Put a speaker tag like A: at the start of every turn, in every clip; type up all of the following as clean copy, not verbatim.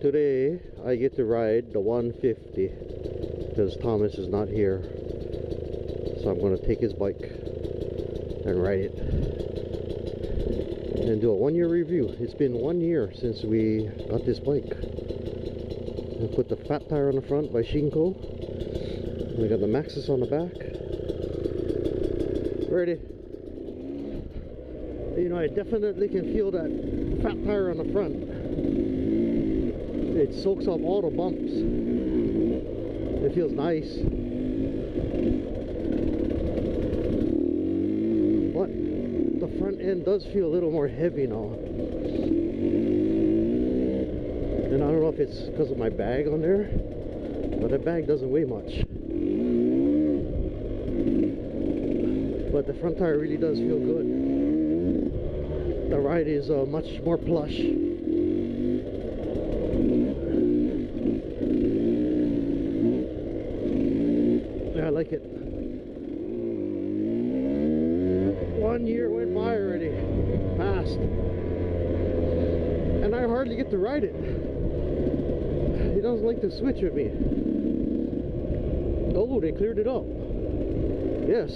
A: Today I get to ride the 150 because Thomas is not here, so I'm going to take his bike and ride it and do a 1 year review. It's been 1 year since we got this bike. I put the fat tire on the front by Shinko. We got the Maxxis on the back. Ready? You know, I definitely can feel that fat tire on the front. It soaks up all the bumps. It feels nice. But the front end does feel a little more heavy now. And I don't know if it's because of my bag on there, but the bag doesn't weigh much. But the front tire really does feel good. The ride is much more plush. Yeah, I like it. 1 year went by already. Fast. And I hardly get to ride it. He doesn't like to switch with me. Oh, they cleared it up. Yes.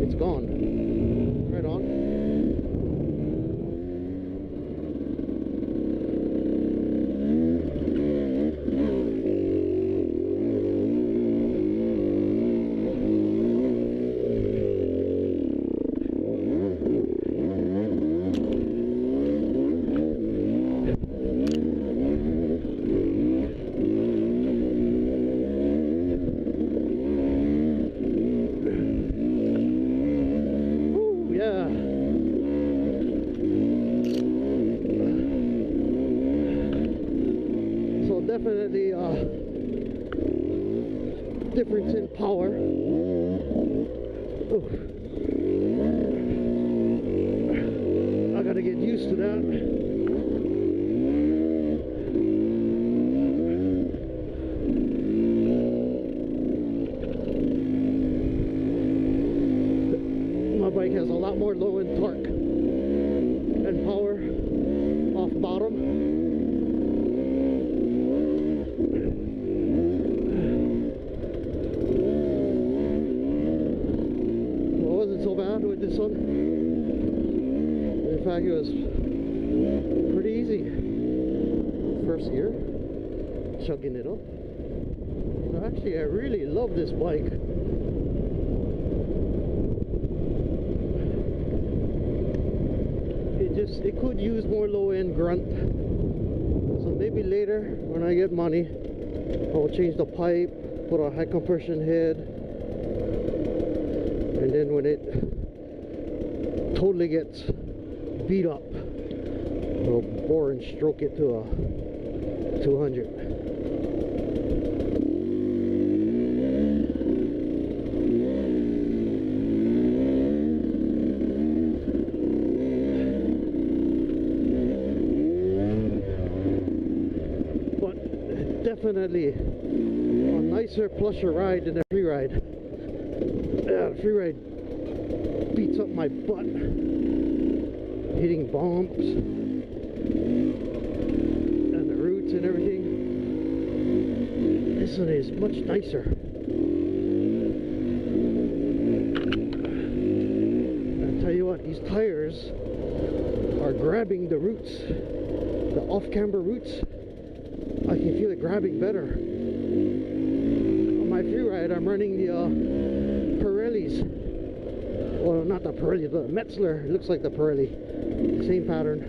A: It's gone. Right on. Definitely difference in power. Ooh. I gotta get used to that. My bike has a lot more low end torque and power off bottom. With this one, in fact, it was pretty easy first year chugging it up. Actually, I really love this bike. It could use more low-end grunt, so maybe later when I get money I'll change the pipe, put a high compression head, and then when it totally gets beat up, I'll bore and stroke it to a 200. But definitely a nicer, plusher ride than a Freeride. Yeah, the Freeride beats up my butt, hitting bumps and the roots and everything. This one is much nicer. I tell you what, these tires are grabbing the roots, the off-camber roots. I can feel it grabbing better. On my Freeride, I'm running the Pirellis. Well, not the Pirelli, the Metzler. It looks like the Pirelli. Same pattern.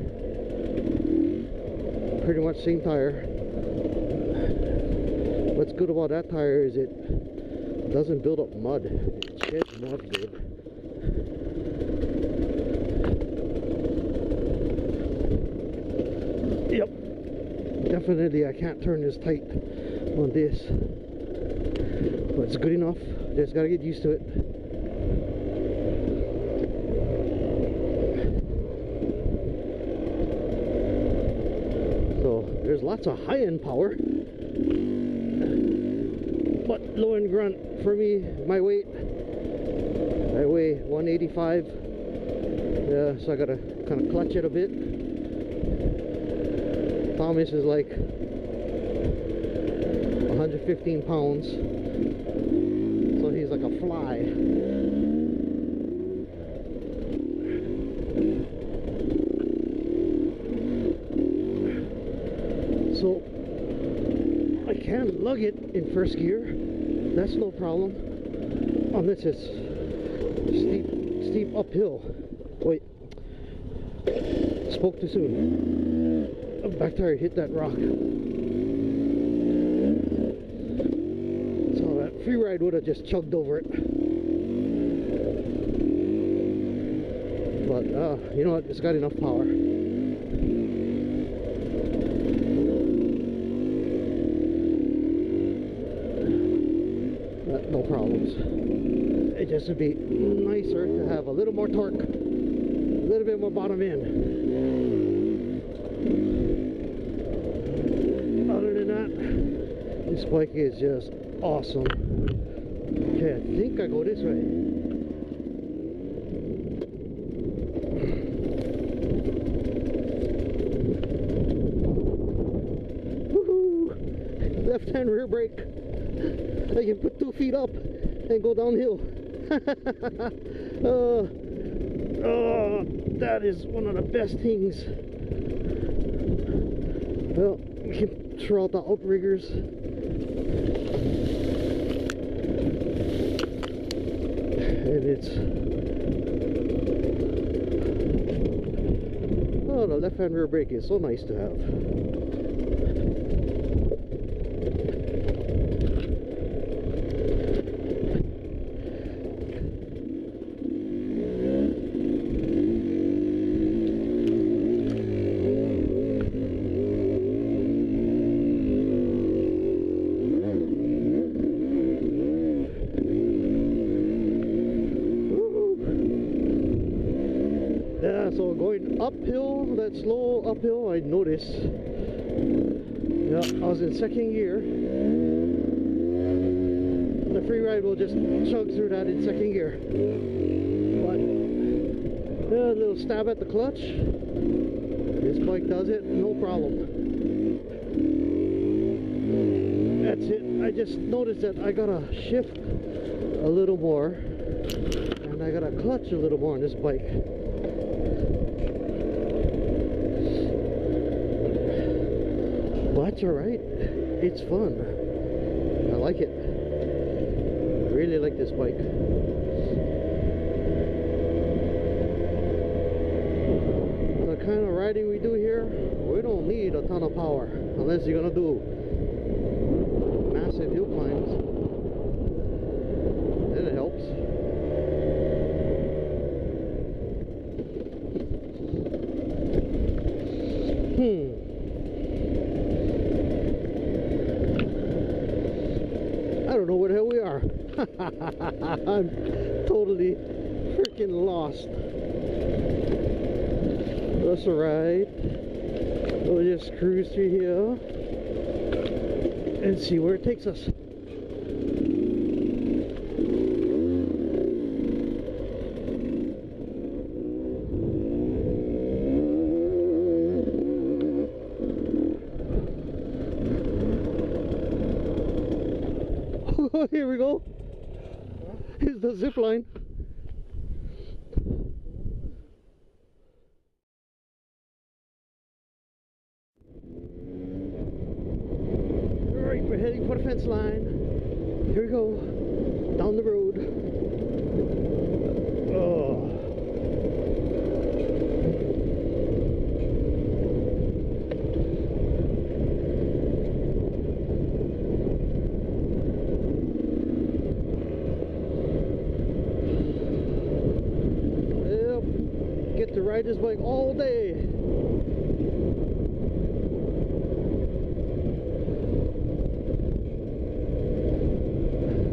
A: Pretty much same tire. What's good about that tire is it doesn't build up mud. It sheds mud good. Yep. Definitely I can't turn this tight on this. But it's good enough. Just gotta get used to it. There's lots of high-end power, but low-end grunt for me, my weight. I weigh 185. Yeah, so I gotta kind of clutch it a bit. Thomas is like 115 pounds, so he's like a fly. So I can lug it in first gear, that's no problem, unless it's steep uphill. Wait, spoke too soon. Back tire hit that rock. So that Freeride would have just chugged over it. But you know what, it's got enough power. No problems. It just would be nicer to have a little more torque, a little bit more bottom end. Other than that, this bike is just awesome. Okay, I think I go this way. Woohoo! Left-hand rear brake. I can put 2 feet up and go downhill. That is one of the best things. Well, we can throw out the outriggers. And it's... oh, the left-hand rear brake is so nice to have. So going uphill, that slow uphill, I noticed. Yeah, I was in second gear. The Freeride will just chug through that in second gear. But yeah, a little stab at the clutch. This bike does it, no problem. That's it. I just noticed that I gotta shift a little more, and I gotta clutch a little more on this bike. That's alright. It's fun. I like it. I really like this bike. The kind of riding we do here, we don't need a ton of power unless you're gonna do massive hill climbs. Then it helps. I don't know where the hell we are. I'm totally freaking lost. That's alright. We'll just cruise through here and see where it takes us. Here we go. Here's the zip line. Alright, we're heading for the fence line. Here we go. Down the road. Oh. To ride this bike all day.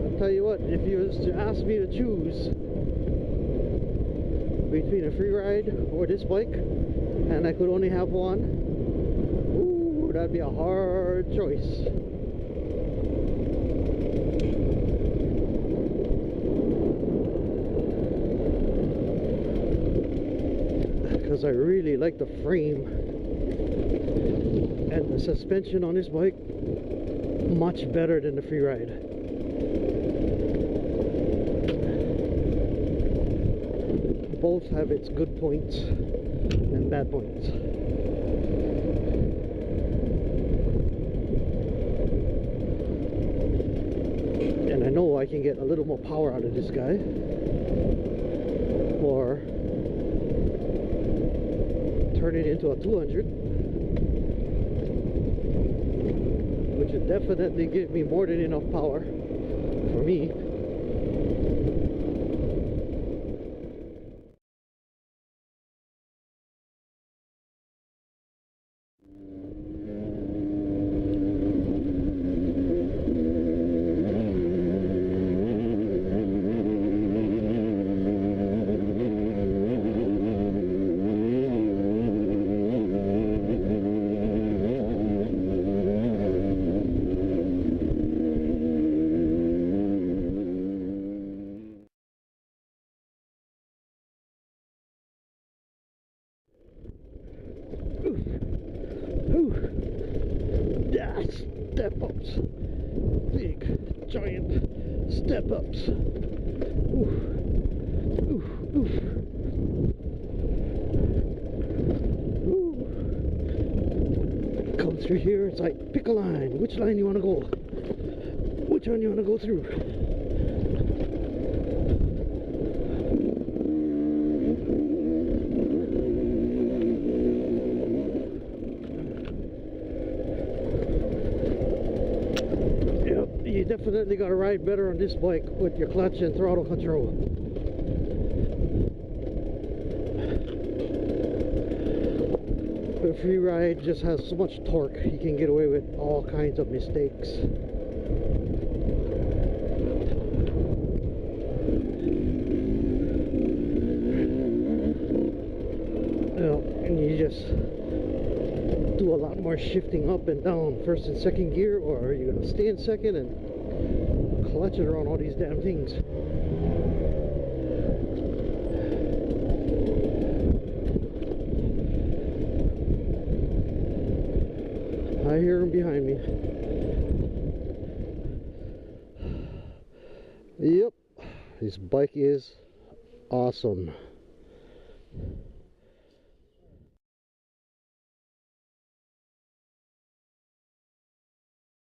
A: I'll tell you what, if you was to ask me to choose between a Freeride or this bike, and I could only have one, ooh, that'd be a hard choice. Because I really like the frame And the suspension on this bike, much better than the Freeride. Both have its good points and bad points. And I know I can get a little more power out of this guy, or turn it into a 200, which would definitely give me more than enough power for me. Yeah, step ups, big giant step ups. Oof, oof, oof. Ooh. Come through here, it's like pick a line. Which line you want to go? Which one you want to go through? You definitely got to ride better on this bike with your clutch and throttle control. The Freeride just has so much torque, you can get away with all kinds of mistakes. And you just do a lot more shifting up and down first and second gear, or you're gonna stay in second and clutch it around all these damn things. I hear him behind me. Yep, this bike is awesome.